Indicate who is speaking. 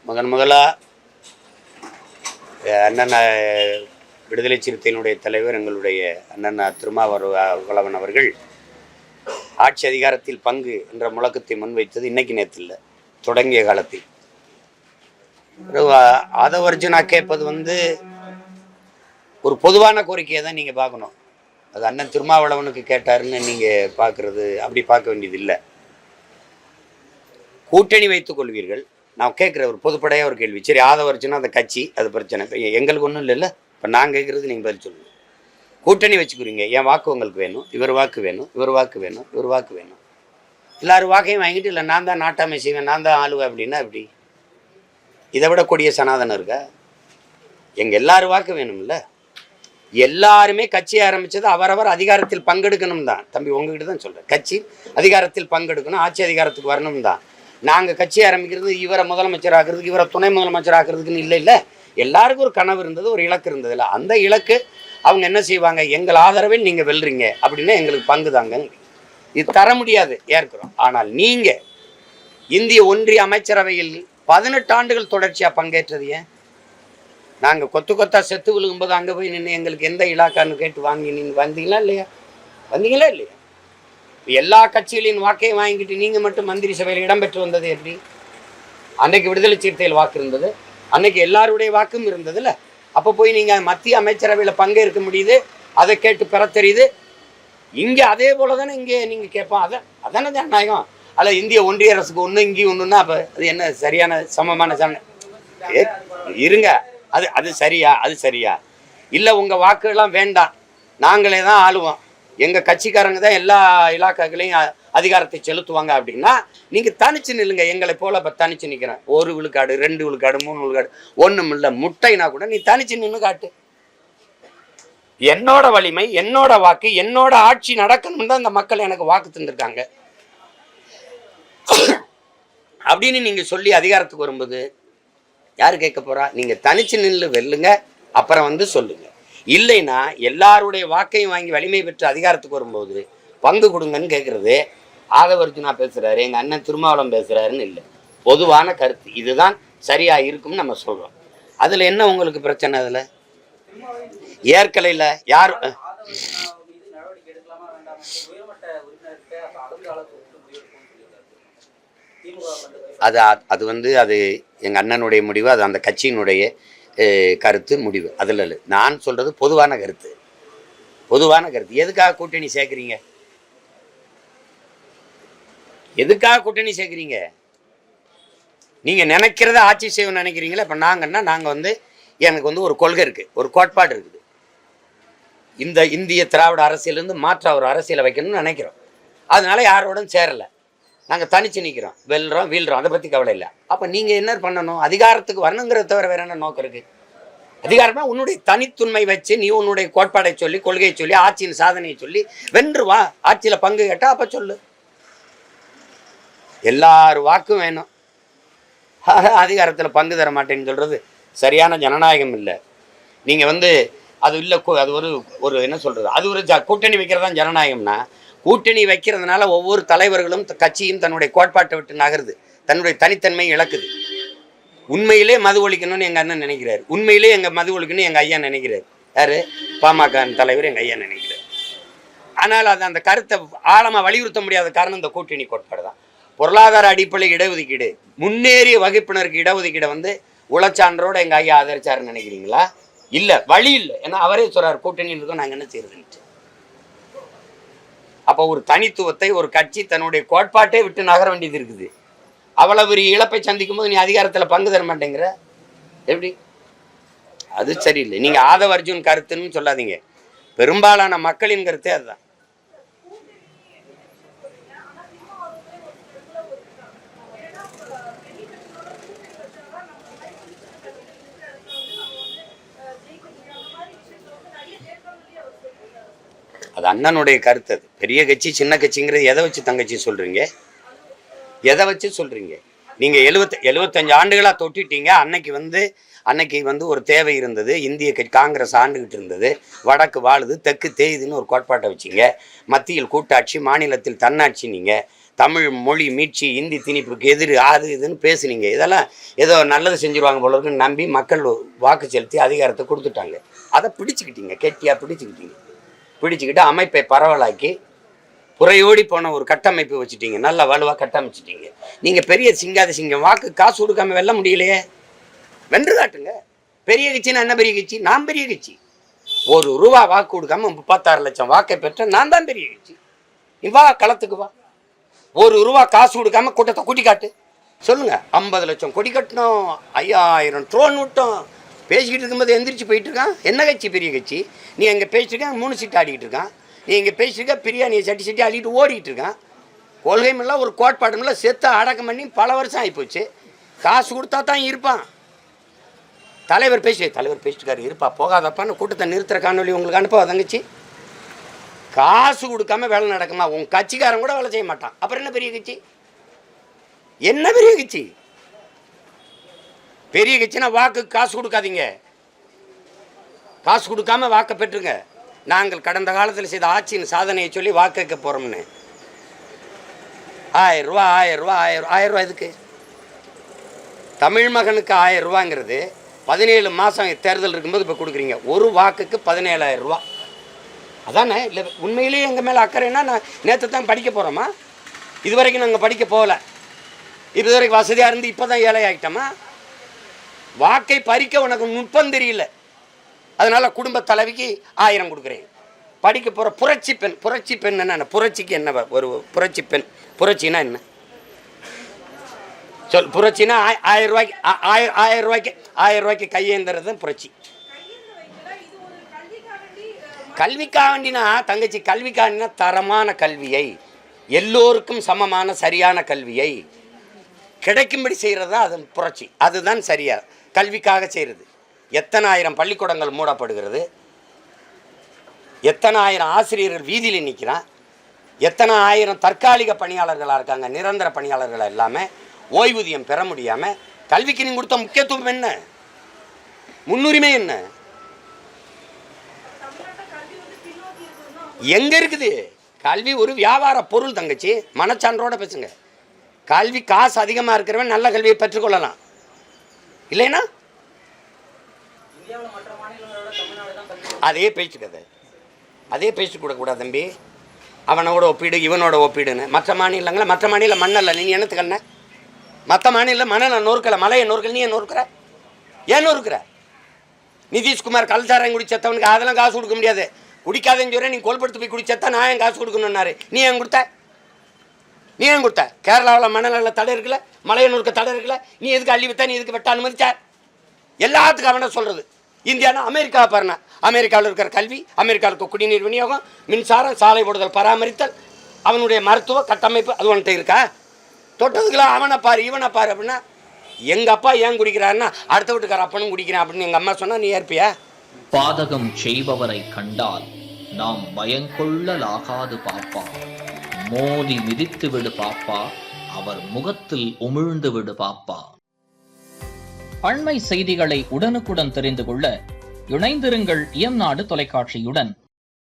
Speaker 1: முதலாக அண்ணன் விடுதலை சிறுத்தையினுடைய தலைவர் எங்களுடைய அண்ணன் திருமாவளவன் அவர்கள் ஆட்சி அதிகாரத்தில் பங்கு என்ற முழக்கத்தை முன்வைத்தது இன்னைக்கு நேற்று இல்லை, தொடங்கிய காலத்தில். ஆதவர்ஜுனா கேட்பது ஒரு பொதுவான கோரிக்கையை தான் நீங்கள் பார்க்கணும். அது அண்ணன் திருமாவளவனுக்கு கேட்டாருன்னு நீங்கள் பார்க்குறது அப்படி பார்க்க வேண்டியது இல்லை. கூட்டணி வைத்துக் கொள்வீர்கள். நான் கேட்குற ஒரு பொதுப்படையாக ஒரு கேள்வி. சரி, ஆதவர்ஜுனா அந்த கட்சி அது பிரச்சனை, எங்களுக்கு ஒன்றும் இல்லைல்ல. இப்போ நான் கேட்குறது நீங்கள் பதில் சொல்லுங்கள். கூட்டணி வச்சுக்கிறீங்க, என் வாக்கு உங்களுக்கு வேணும், இவர் வாக்கு வேணும், இவர் வாக்கு வேணும், இவர் வாக்கு வேணும், எல்லாரும் வாக்கையும் வாங்கிட்டு இல்லை நான் தான் நாட்டாமை செய்வேன், நான் தான் ஆளுவேன் அப்படின்னா எப்படி? இதை விட கொடிய சனாதனம் இருக்கா? எங்கள் எல்லாரும் வாக்கு வேணும்ல. எல்லாருமே கட்சி ஆரம்பித்தது அவரவர் அதிகாரத்தில் பங்கெடுக்கணும் தான். தம்பி உங்ககிட்ட தான் சொல்கிறேன், கட்சி அதிகாரத்தில் பங்கெடுக்கணும், ஆட்சி அதிகாரத்துக்கு வரணும் தான். நாங்கள் கட்சி ஆரம்பிக்கிறது இவரை முதலமைச்சர் ஆக்குறதுக்கு, இவரை துணை முதலமைச்சர் ஆக்குறதுக்குன்னு இல்லை. எல்லாருக்கும் ஒரு கனவு இருந்தது, ஒரு இலக்கு இருந்தது இல்லை. அந்த இலக்கு அவங்க என்ன செய்வாங்க, எங்கள் ஆதரவில் நீங்கள் வெல்றீங்க அப்படின்னா எங்களுக்கு பங்கு தாங்க. இது தர முடியாது, ஏற்கிறோம். ஆனால் நீங்கள் இந்திய ஒன்றிய அமைச்சரவையில் 18 ஆண்டுகள் தொடர்ச்சியாக பங்கேற்றது ஏன்? நாங்கள் கொத்தா செத்து விழுகும்போது அங்கே போய் நின்று எங்களுக்கு எந்த இலாக்கான்னு கேட்டு வாங்கி நீங்கள் வந்தீங்களா இல்லையா? வந்தீங்களா இல்லையா? எல்லா கட்சிகளின் வாக்கையும் வாங்கிட்டு நீங்கள் மட்டும் மந்திரி சபையில் இடம்பெற்று வந்தது எப்படி? அன்னைக்கு விடுதலை சிறுத்தையில் வாக்கு இருந்தது, அன்னைக்கு எல்லாருடைய வாக்கும் இருந்ததுல்ல. அப்போ போய் நீங்கள் மத்திய அமைச்சரவையில் பங்கேற்க முடியுது, அதை கேட்டு பெற தெரியுது. இங்கே அதே போல தானே இங்கே நீங்கள் கேட்போம். அதானே ஜனநாயகம். அதில் இந்திய ஒன்றிய அரசுக்கு ஒன்று இங்கேயும் ஒன்றுன்னா அப்போ அது என்ன சரியான சமமான இருங்க. அது சரியா? அது சரியா? இல்லை உங்கள் வாக்குகள்லாம் வேண்டாம், நாங்களே தான் ஆளுவோம், எங்கள் கட்சிக்காரங்க தான் எல்லா இலாக்காக்களையும் அதிகாரத்தை செலுத்துவாங்க அப்படின்னா நீங்கள் தனிச்சு நில்லுங்க. எங்களை போல இப்போ தனிச்சு நிற்கிறேன். 1 விழுக்காடு 2 விழுக்காடு 3 விழுக்காடு ஒன்றும் இல்லை, முட்டைனா கூட நீ தனிச்சு நின்று காட்டு. என்னோட வலிமை, என்னோட வாக்கு, என்னோட ஆட்சி நடக்கணும் தான் இந்த மக்கள் எனக்கு வாக்கு தந்திருக்காங்க அப்படின்னு நீங்கள் சொல்லி அதிகாரத்துக்கு வரும்போது யார் கேட்க போறா? நீங்கள் தனிச்சு நின்று வெல்லுங்க, அப்புறம் சொல்லுங்க. இல்லைன்னா எல்லாருடைய வாக்கையும் வாங்கி வலிமை பெற்று அதிகாரத்துக்கு வரும்போது பங்கு கொடுங்கன்னு கேட்குறது ஆதவர்ஜுனா பேசுகிறாரு, எங்கள் அண்ணன் திருமாவளவன் பேசுகிறாருன்னு இல்லை. பொதுவான கருத்து இதுதான் சரியாக இருக்கும்னு நம்ம சொல்கிறோம். அதில் என்ன உங்களுக்கு பிரச்சனை? அதில் ஏற்கலையில் யார் அது அது எங்கள் அண்ணனுடைய முடிவு, அது அந்த கட்சியினுடைய கருத்து முடிவு. அதில் இல்லை. நான் சொல்கிறது பொதுவான கருத்து. பொதுவான கருத்து. எதுக்காக கூட்டணி சேர்க்குறீங்க? எதுக்காக கூட்டணி சேர்க்குறீங்க? நீங்கள் நினைக்கிறத ஆட்சி செய்யணும்னு நினைக்கிறீங்களா? இப்போ நாங்கள் எனக்கு ஒரு கொள்கை இருக்குது, ஒரு கோட்பாடு இருக்குது. இந்த இந்திய திராவிட அரசியலேருந்து மாற்ற ஒரு அரசியலை வைக்கணும்னு நினைக்கிறோம். அதனால யாரோடும் சேரலை, நாங்கள் தனிச்சு நிற்கிறோம், வெல்றோம் வீழ்றோம், அதை பற்றி கவலை இல்லை. அப்போ நீங்கள் என்ன பண்ணணும்? அதிகாரத்துக்கு வரணுங்கிறத தவிர வேற என்ன நோக்கம் இருக்குது? அதிகாரம்னா உன்னுடைய தனித்துண்மை வச்சு நீ உன்னுடைய கோட்பாடை சொல்லி, கொள்கையை சொல்லி, ஆட்சியின் சாதனையை சொல்லி வென்று வா. ஆட்சியில் பங்கு கேட்டால் அப்போ சொல்லு. எல்லார் வாக்கும் வேணும், அதிகாரத்தில் பங்கு தர மாட்டேன்னு சொல்கிறது சரியான ஜனநாயகம் இல்லை. நீங்கள் அது இல்லை, அது ஒரு என்ன சொல்கிறது, அது ஒரு கூட்டணி வைக்கிறதான் ஜனநாயகம்னா, கூட்டணி வைக்கிறதுனால ஒவ்வொரு தலைவர்களும் கட்சியும் தன்னுடைய கோட்பாட்டை விட்டு நகருது, தன்னுடைய தனித்தன்மையை இழக்குது. உண்மையிலே மது ஒழிக்கணும்னு எங்கள் அண்ணன் நினைக்கிறார், உண்மையிலே எங்கள் மது ஒழிக்கணும்னு எங்கள் ஐயா நினைக்கிறார். யார்? பாமக தலைவர் எங்கள் ஐயா நினைக்கிறார். ஆனால் அது அந்த கருத்தை ஆழமாக வலியுறுத்த முடியாத காரணம் இந்த கூட்டணி கோட்பாடு தான். பொருளாதார அடிப்படை இடஒதுக்கீடு, முன்னேறிய வகுப்பினருக்கு இடஒதுக்கீடை உளச்சான்றோடு எங்கள் ஐயா ஆதரிச்சாருன்னு நினைக்கிறீங்களா? இல்லை, வழி இல்லை. ஏன்னா அவரே சொல்கிறார் கூட்டணியில் இருக்கோம், நாங்கள் என்ன செய்யறதுன்ட்டு. அப்போ ஒரு தனித்துவத்தை ஒரு கட்சி தன்னுடைய கோட்பாட்டே விட்டு நகர வேண்டியது இருக்குது. அவ்வளவு பெரிய இழப்பை சந்திக்கும் போது நீ அதிகாரத்தில் பங்கு தர மாட்டேங்கிற எப்படி? அது சரியில்லை. நீங்கள் ஆதவர்ஜுன் கருத்துன்னு சொல்லாதீங்க, பெரும்பாலான மக்களின் கருத்தே அதுதான். அது அண்ணனுடைய கருத்து. அது பெரிய கட்சி சின்ன கட்சிங்கிறது எதை வச்சு தங்கச்சி சொல்கிறீங்க? எதை வச்சு சொல்கிறீங்க? நீங்கள் 75 ஆண்டுகளாக தொட்டிட்டீங்க. அன்னைக்கு ஒரு தேவை இருந்தது. இந்திய காங்கிரஸ் ஆண்டுகிட்டு இருந்தது. வடக்கு வாழுது, தெற்கு தேயுதுன்னு ஒரு கோட்பாட்டை வச்சிங்க. மத்தியில் கூட்டாட்சி, மாநிலத்தில் தன்னாட்சி. நீங்கள் தமிழ் மொழி மீட்சி இந்தி திணிப்புக்கு எதிர் அது இதுன்னு பேசுனீங்க. இதெல்லாம் ஏதோ நல்லது செஞ்சுருவாங்க போல இருக்குன்னு நம்பி மக்கள் வாக்கு செலுத்தி அதிகாரத்தை கொடுத்துட்டாங்க. அதை பிடிச்சிக்கிட்டீங்க, கெட்டியாக பிடிச்சிக்கிட்டு அமைப்பை பரவலாக்கி புறையோடி போன ஒரு கட்டமைப்பு வச்சுட்டீங்க, நல்ல வலுவாக கட்டமைச்சிட்டீங்க. நீங்கள் பெரிய சிங்காத சிங்கம், வாக்கு காசு கொடுக்காம வெல்ல முடியலையே, வென்று காட்டுங்க. பெரிய கட்சின்னா என்ன பெரிய கட்சி? நான் பெரிய கட்சி. ₹1 வாக்கு கொடுக்காம 36 லட்சம் வாக்கை பெற்ற நான் தான் பெரிய கட்சி. நீ வா, களத்துக்கு வா. ₹1 காசு கொடுக்காம கூட்டத்தை கூட்டி காட்டு. சொல்லுங்க, 50 லட்சம் கொடி கட்டணும், 5000 ட்ரோன் விட்டோம். பேசிக்கிட்டு இருக்கும்போது எந்திரிச்சு போயிட்டு இருக்கான். என்ன கட்சி பெரிய கட்சி? நீ எங்கே பேசிட்டு இருக்கான், 3 சீட்டு ஆடிக்கிட்டு இருக்கான். நீ இங்கே பேசிட்டு பிரியாணியை சட்டி அள்ளிட்டு ஓடிக்கிட்டு இருக்கான். கொள்கையும் இல்லை, ஒரு கோட்பாடும் இல்லை, செத்து அடக்கம் பண்ணி பல வருஷம் ஆகிப்போச்சு. காசு கொடுத்தா தான் இருப்பான். தலைவர் பேசிட்டுக்காரு, இருப்பா போகாதப்பான்னு கூட்டத்தை நிறுத்துற காணொலி உங்களுக்கு அனுப்ப தங்கச்சி. காசு கொடுக்காம வேலை நடக்குமா? உன் கட்சிக்காரன் கூட வேலை செய்ய மாட்டான். அப்புறம் என்ன பெரிய கட்சி? என்ன பெரிய கட்சி? பெரிய கட்சினா வாக்கு காசு கொடுக்காதீங்க. காசு கொடுக்காம வாக்கை பெற்றுங்க. நாங்கள் கடந்த காலத்தில் செய்த ஆட்சியின் சாதனையை சொல்லி வாக்கு கேட்க போகிறோம்னு. ₹1000 எதுக்கு? தமிழ் மகனுக்கு ₹1000 17 மாதம் தேர்தல் இருக்கும்போது இப்போ கொடுக்குறீங்க. ஒரு வாக்குக்கு ₹17,000. அதானே? இல்லை உண்மையிலேயே எங்கள் மேலே அக்கறைன்னா நான் நேற்று தான் படிக்க போகிறோமா? இது வரைக்கும் நாங்கள் படிக்க போகல. இது வரைக்கும் வசதியாக இருந்து இப்போ தான் ஏழை ஆகிட்டோமா? வாக்கை பறிக்க உனக்கு நுட்பம் தெரியல, அதனால் குடும்ப தலைவிக்கு 1000 கொடுக்குறேன். படிக்க போகிற புரட்சி பெண் என்ன? புரட்சிக்கு என்ன ஒரு புரட்சி பெண்? புரட்சின்னா என்ன சொல்? புரட்சின்னா ₹1000 கையேந்துறது தான் புரட்சி. கல்விக்காண்டினா தங்கச்சி, கல்விக்காண்டினா தரமான கல்வியை, எல்லோருக்கும் சமமான சரியான கல்வியை கிடைக்கும்படி செய்கிறது தான் அது புரட்சி. அதுதான் சரியா கல்விக்காக செய்கிறது. எத்தனை ஆயிரம் பள்ளிக்கூடங்கள் மூடப்படுகிறது, எத்தனை ஆயிரம் ஆசிரியர்கள் வீதியில் நிற்கிறான், எத்தனை ஆயிரம் தற்காலிக பணியாளர்களாக இருக்காங்க, நிரந்தர பணியாளர்கள் எல்லாமே ஓய்வூதியம் பெற முடியாமல். கல்விக்கு நீங்கள் கொடுத்த முக்கியத்துவம் என்ன? முன்னுரிமை என்ன? எங்கே இருக்குது? கல்வி ஒரு வியாபார பொருள் தங்கச்சி, மனச்சான்றோட பேசுங்க. கல்வி காசு அதிகமாக இருக்கிறவன் நல்ல கல்வியை பெற்றுக்கொள்ளலாம், இல்லைன்னா அதே பேச்சுக்கதை, அதே பேச்சு கூடக்கூடாது தம்பி. அவனோட ஒப்பீடு, இவனோட ஒப்பீடுன்னு. மற்ற மாநில மண்ணல்ல, நீ என்னத்துக்கு என்ன? மற்ற மாநில மண்ணை நொறுக்கலை, மலையை நொறுக்கல, நீ ஏன் நொறுக்கிற? ஏன் நொறுக்கிற? நிதிஷ்குமார் கல்சாரம் குடிச்சத்தவனுக்கு அதெல்லாம் காசு கொடுக்க முடியாது, குடிக்காதேன்னு சொல்ல. நீ கோல்படுத்து போய் குடிச்சத்தா நான் ஏன் காசு கொடுக்கணுன்னாரு. நீ ஏன் கொடுத்த? கேரளாவில் மணலில் தடை இருக்குல்ல, மலையை நொறுக்க தடை இருக்குல்ல, நீ எதுக்கு அள்ளி வித்தா, நீ எதுக்கு வெட்ட அனுமதிச்ச? எல்லாத்துக்கும் அவனை சொல்கிறது. இந்தியானா அமெரிக்காவை பாருங்க. அமெரிக்காவில் இருக்கிற கல்வி, அமெரிக்காவில் இருக்க குடிநீர் விநியோகம், மின்சாரம், சாலை போடுதல், பராமரித்தல், அவனுடைய மருத்துவ கட்டமைப்பு, அது உன்கிட்ட இருக்கா? தொட்டதுக்கெல்லாம் அவனை பாரு இவனை பாரு அப்படின்னா, எங்கள் அப்பா ஏன் குடிக்கிறாருன்னா அடுத்த வீட்டுக்கார அப்பனும் குடிக்கிறேன் அப்படின்னு எங்கள் அம்மா சொன்னால் நீ ஏற்பியா?
Speaker 2: பாதகம் செய்பவரை கண்டால் நாம் பயங்கொள்ளலாகாது பாப்பா, மோதி மிதித்து விடு பாப்பா, அவர் முகத்தில் உமிழ்ந்து விடு பாப்பா. அண்மை செய்திகளை உடனுக்குடன் தெரிந்து கொள்ள இணைந்திருங்கள் இயம்நாடு தொலைக்காட்சியுடன்.